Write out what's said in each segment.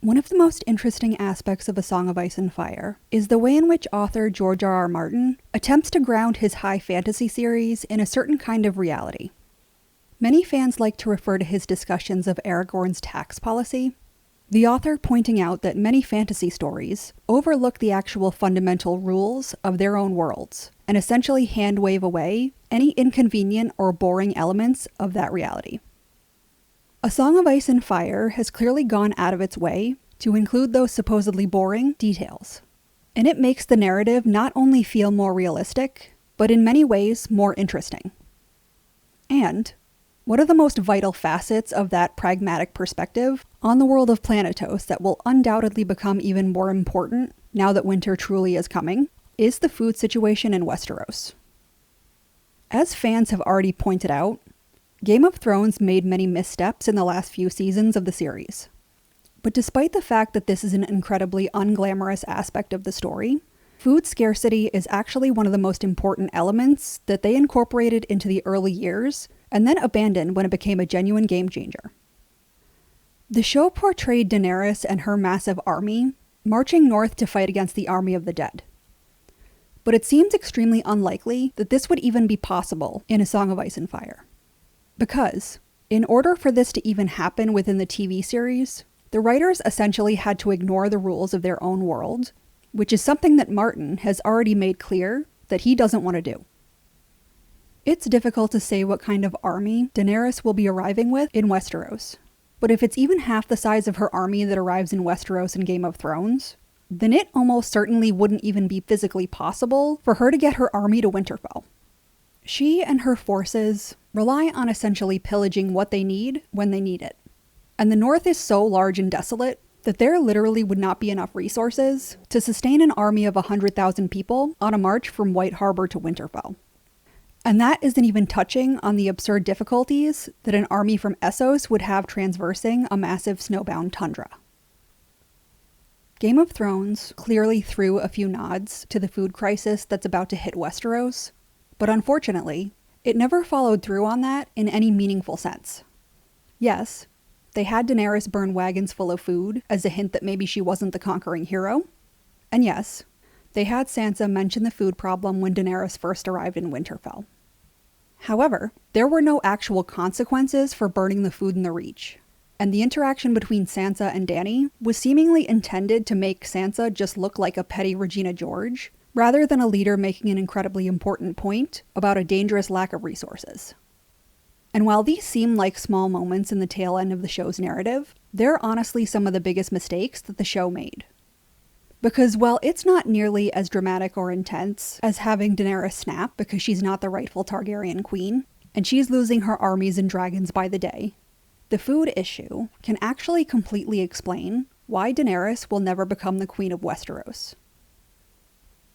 One of the most interesting aspects of A Song of Ice and Fire is the way in which author George R. R. Martin attempts to ground his high fantasy series in a certain kind of reality. Many fans like to refer to his discussions of Aragorn's tax policy, the author pointing out that many fantasy stories overlook the actual fundamental rules of their own worlds and essentially hand-wave away any inconvenient or boring elements of that reality. A Song of Ice and Fire has clearly gone out of its way to include those supposedly boring details. And it makes the narrative not only feel more realistic, but in many ways more interesting. And one of the most vital facets of that pragmatic perspective on the world of Planetos that will undoubtedly become even more important now that winter truly is coming is the food situation in Westeros. As fans have already pointed out, Game of Thrones made many missteps in the last few seasons of the series. But despite the fact that this is an incredibly unglamorous aspect of the story, food scarcity is actually one of the most important elements that they incorporated into the early years and then abandoned when it became a genuine game changer. The show portrayed Daenerys and her massive army marching north to fight against the army of the dead. But it seems extremely unlikely that this would even be possible in A Song of Ice and Fire. Because, in order for this to even happen within the TV series, the writers essentially had to ignore the rules of their own world, which is something that Martin has already made clear that he doesn't want to do. It's difficult to say what kind of army Daenerys will be arriving with in Westeros, but if it's even half the size of her army that arrives in Westeros in Game of Thrones, then it almost certainly wouldn't even be physically possible for her to get her army to Winterfell. She and her forces rely on essentially pillaging what they need when they need it. And the North is so large and desolate that there literally would not be enough resources to sustain an army of 100,000 people on a march from White Harbor to Winterfell. And that isn't even touching on the absurd difficulties that an army from Essos would have transversing a massive snowbound tundra. Game of Thrones clearly threw a few nods to the food crisis that's about to hit Westeros, but unfortunately, it never followed through on that in any meaningful sense. Yes, they had Daenerys burn wagons full of food as a hint that maybe she wasn't the conquering hero. And yes, they had Sansa mention the food problem when Daenerys first arrived in Winterfell. However, there were no actual consequences for burning the food in the Reach, and the interaction between Sansa and Dany was seemingly intended to make Sansa just look like a petty Regina George, rather than a leader making an incredibly important point about a dangerous lack of resources. And while these seem like small moments in the tail end of the show's narrative, they're honestly some of the biggest mistakes that the show made. Because while it's not nearly as dramatic or intense as having Daenerys snap because she's not the rightful Targaryen queen, and she's losing her armies and dragons by the day, the food issue can actually completely explain why Daenerys will never become the queen of Westeros.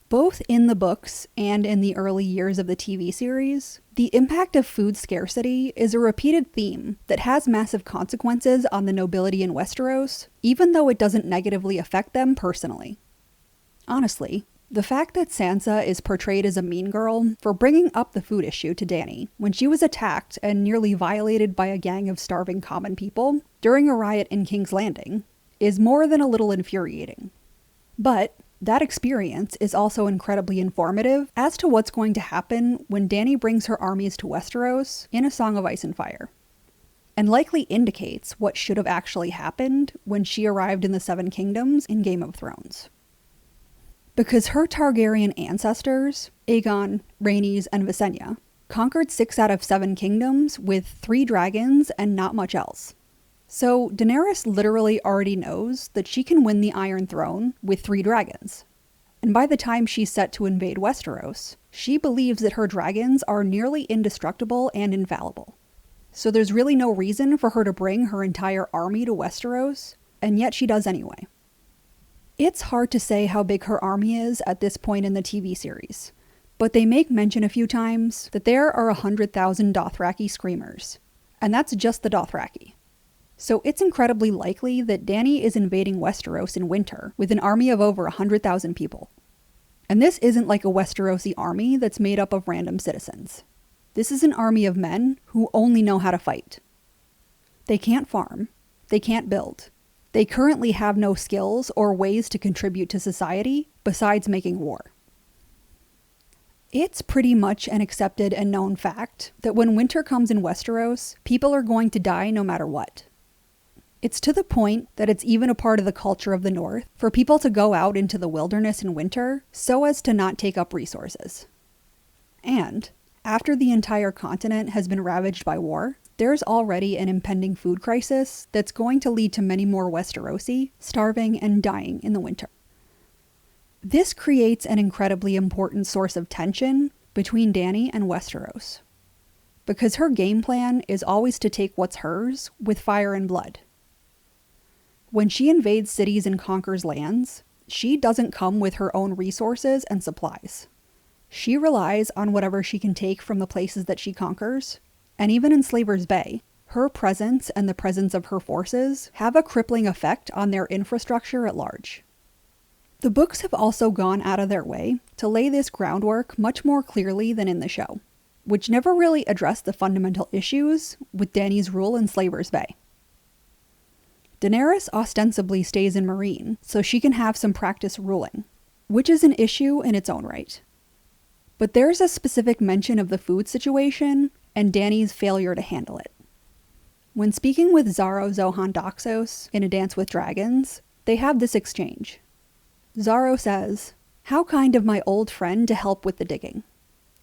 Both in the books and in the early years of the TV series, the impact of food scarcity is a repeated theme that has massive consequences on the nobility in Westeros, even though it doesn't negatively affect them personally. Honestly, the fact that Sansa is portrayed as a mean girl for bringing up the food issue to Dany when she was attacked and nearly violated by a gang of starving common people during a riot in King's Landing is more than a little infuriating. But that experience is also incredibly informative as to what's going to happen when Dany brings her armies to Westeros in A Song of Ice and Fire, and likely indicates what should have actually happened when she arrived in the Seven Kingdoms in Game of Thrones. Because her Targaryen ancestors, Aegon, Rhaenys, and Visenya, conquered 6 out of 7 kingdoms with 3 dragons and not much else. So Daenerys literally already knows that she can win the Iron Throne with 3 dragons. And by the time she's set to invade Westeros, she believes that her dragons are nearly indestructible and infallible. So there's really no reason for her to bring her entire army to Westeros, and yet she does anyway. It's hard to say how big her army is at this point in the TV series, but they make mention a few times that there are 100,000 Dothraki screamers, and that's just the Dothraki. So it's incredibly likely that Dany is invading Westeros in winter with an army of over 100,000 people. And this isn't like a Westerosi army that's made up of random citizens. This is an army of men who only know how to fight. They can't farm, they can't build, They currently have no skills or ways to contribute to society besides making war. It's pretty much an accepted and known fact that when winter comes in Westeros, people are going to die no matter what. It's to the point that it's even a part of the culture of the North for people to go out into the wilderness in winter so as to not take up resources. And after the entire continent has been ravaged by war, there's already an impending food crisis that's going to lead to many more Westerosi starving and dying in the winter. This creates an incredibly important source of tension between Dany and Westeros, because her game plan is always to take what's hers with fire and blood. When she invades cities and conquers lands, she doesn't come with her own resources and supplies. She relies on whatever she can take from the places that she conquers, and even in Slaver's Bay, her presence and the presence of her forces have a crippling effect on their infrastructure at large. The books have also gone out of their way to lay this groundwork much more clearly than in the show, which never really addressed the fundamental issues with Dany's rule in Slaver's Bay. Daenerys ostensibly stays in Meereen so she can have some practice ruling, which is an issue in its own right. But there's a specific mention of the food situation and Dany's failure to handle it. When speaking with Xaro Zohan Doxos in A Dance with Dragons, they have this exchange. Xaro says, "How kind of my old friend to help with the digging.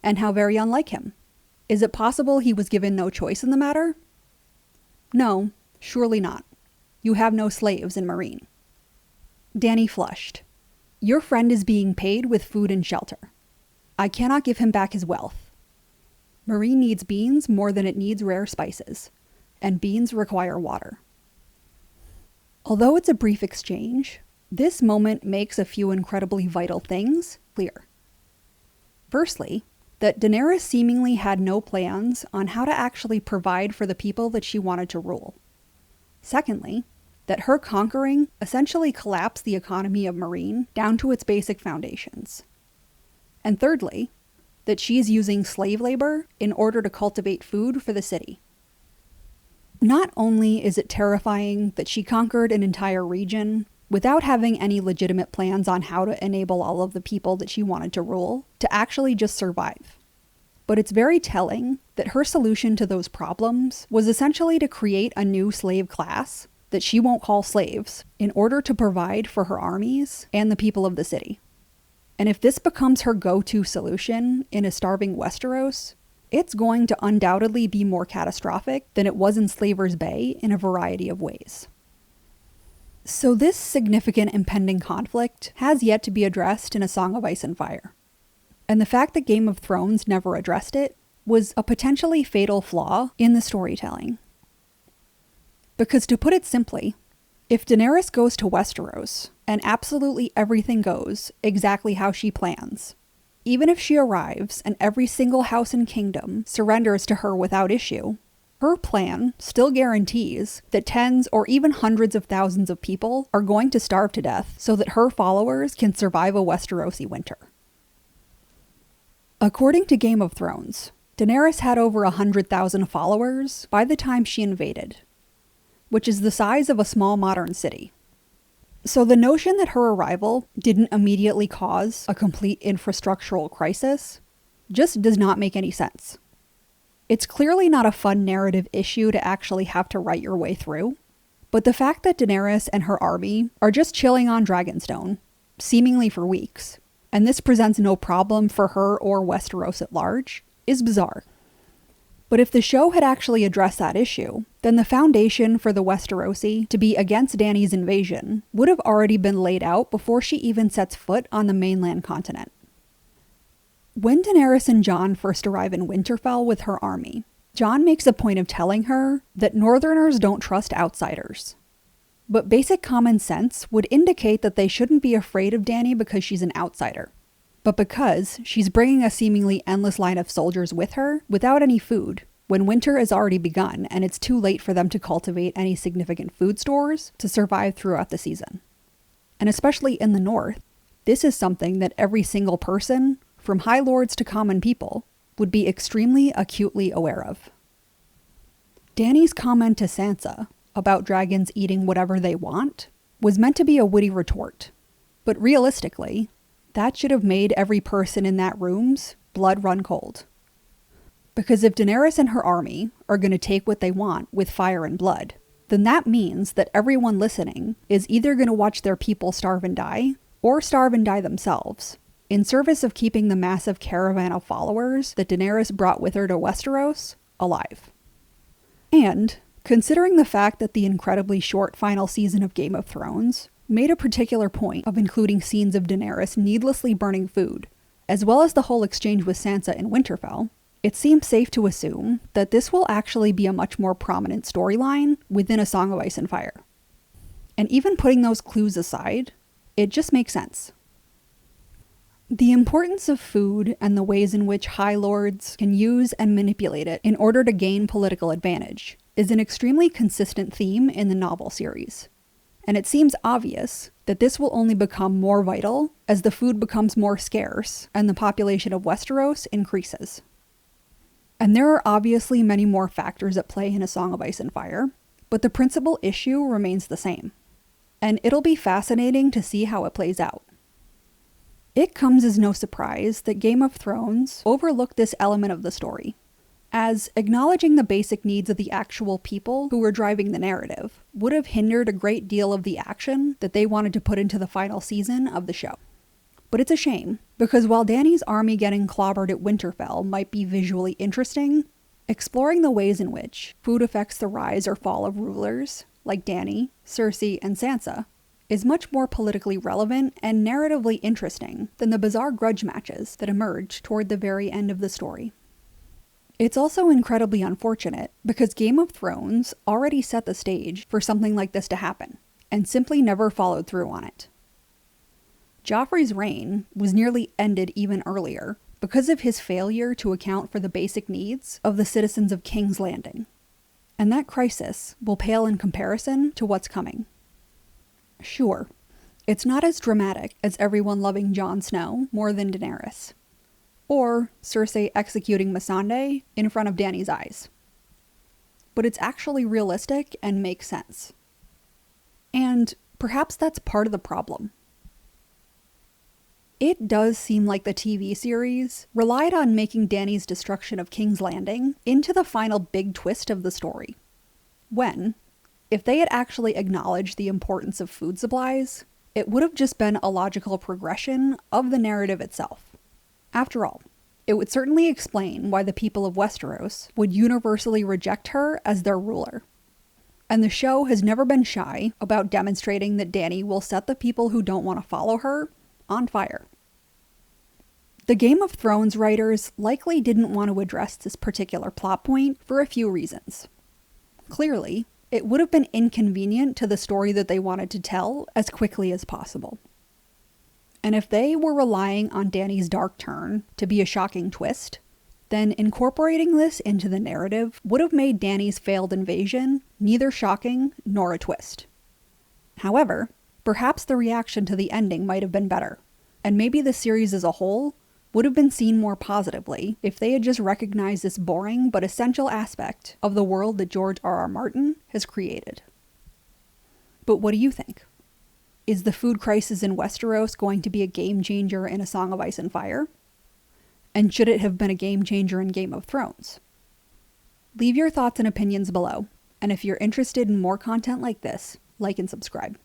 And how very unlike him. Is it possible he was given no choice in the matter? No, surely not. You have no slaves in Meereen." Dany flushed. "Your friend is being paid with food and shelter. I cannot give him back his wealth. Meereen needs beans more than it needs rare spices, and beans require water." Although it's a brief exchange, this moment makes a few incredibly vital things clear. Firstly, that Daenerys seemingly had no plans on how to actually provide for the people that she wanted to rule. Secondly, that her conquering essentially collapsed the economy of Meereen down to its basic foundations. And thirdly, that she's using slave labor in order to cultivate food for the city. Not only is it terrifying that she conquered an entire region without having any legitimate plans on how to enable all of the people that she wanted to rule to actually just survive, but it's very telling that her solution to those problems was essentially to create a new slave class that she won't call slaves in order to provide for her armies and the people of the city. And if this becomes her go-to solution in a starving Westeros, it's going to undoubtedly be more catastrophic than it was in Slaver's Bay in a variety of ways. So this significant impending conflict has yet to be addressed in A Song of Ice and Fire. And the fact that Game of Thrones never addressed it was a potentially fatal flaw in the storytelling. Because to put it simply, if Daenerys goes to Westeros and absolutely everything goes exactly how she plans, even if she arrives and every single house and kingdom surrenders to her without issue, her plan still guarantees that tens or even hundreds of thousands of people are going to starve to death so that her followers can survive a Westerosi winter. According to Game of Thrones, Daenerys had over 100,000 followers by the time she invaded, which is the size of a small modern city. So the notion that her arrival didn't immediately cause a complete infrastructural crisis just does not make any sense. It's clearly not a fun narrative issue to actually have to write your way through, but the fact that Daenerys and her army are just chilling on Dragonstone, seemingly for weeks, and this presents no problem for her or Westeros at large, is bizarre. But if the show had actually addressed that issue, then the foundation for the Westerosi to be against Dany's invasion would have already been laid out before she even sets foot on the mainland continent. When Daenerys and Jon first arrive in Winterfell with her army, Jon makes a point of telling her that Northerners don't trust outsiders. But basic common sense would indicate that they shouldn't be afraid of Dany because she's an outsider, but because she's bringing a seemingly endless line of soldiers with her without any food, when winter has already begun and it's too late for them to cultivate any significant food stores to survive throughout the season. And especially in the north, this is something that every single person, from high lords to common people, would be extremely acutely aware of. Dany's comment to Sansa about dragons eating whatever they want was meant to be a witty retort. But realistically, that should have made every person in that room's blood run cold. Because if Daenerys and her army are going to take what they want with fire and blood, then that means that everyone listening is either going to watch their people starve and die, or starve and die themselves, in service of keeping the massive caravan of followers that Daenerys brought with her to Westeros alive. And, considering the fact that the incredibly short final season of Game of Thrones made a particular point of including scenes of Daenerys needlessly burning food, as well as the whole exchange with Sansa in Winterfell, it seems safe to assume that this will actually be a much more prominent storyline within A Song of Ice and Fire. And even putting those clues aside, it just makes sense. The importance of food and the ways in which High Lords can use and manipulate it in order to gain political advantage is an extremely consistent theme in the novel series. And it seems obvious that this will only become more vital as the food becomes more scarce and the population of Westeros increases. And there are obviously many more factors at play in A Song of Ice and Fire, but the principal issue remains the same. And it'll be fascinating to see how it plays out. It comes as no surprise that Game of Thrones overlooked this element of the story, as acknowledging the basic needs of the actual people who were driving the narrative would have hindered a great deal of the action that they wanted to put into the final season of the show. But it's a shame, because while Dany's army getting clobbered at Winterfell might be visually interesting, exploring the ways in which food affects the rise or fall of rulers, like Dany, Cersei, and Sansa, is much more politically relevant and narratively interesting than the bizarre grudge matches that emerge toward the very end of the story. It's also incredibly unfortunate because Game of Thrones already set the stage for something like this to happen, and simply never followed through on it. Joffrey's reign was nearly ended even earlier because of his failure to account for the basic needs of the citizens of King's Landing. And that crisis will pale in comparison to what's coming. Sure, it's not as dramatic as everyone loving Jon Snow more than Daenerys, or Cersei executing Missandei in front of Dany's eyes. But it's actually realistic and makes sense. And perhaps that's part of the problem. It does seem like the TV series relied on making Dany's destruction of King's Landing into the final big twist of the story. When, if they had actually acknowledged the importance of food supplies, it would have just been a logical progression of the narrative itself. After all, it would certainly explain why the people of Westeros would universally reject her as their ruler. And the show has never been shy about demonstrating that Dany will set the people who don't want to follow her on fire. The Game of Thrones writers likely didn't want to address this particular plot point for a few reasons. Clearly, it would have been inconvenient to the story that they wanted to tell as quickly as possible. And if they were relying on Dany's dark turn to be a shocking twist, then incorporating this into the narrative would have made Dany's failed invasion neither shocking nor a twist. However, perhaps the reaction to the ending might have been better, and maybe the series as a whole would have been seen more positively if they had just recognized this boring but essential aspect of the world that George R.R. Martin has created. But what do you think? Is the food crisis in Westeros going to be a game changer in A Song of Ice and Fire? And should it have been a game changer in Game of Thrones? Leave your thoughts and opinions below, and if you're interested in more content like this, like and subscribe.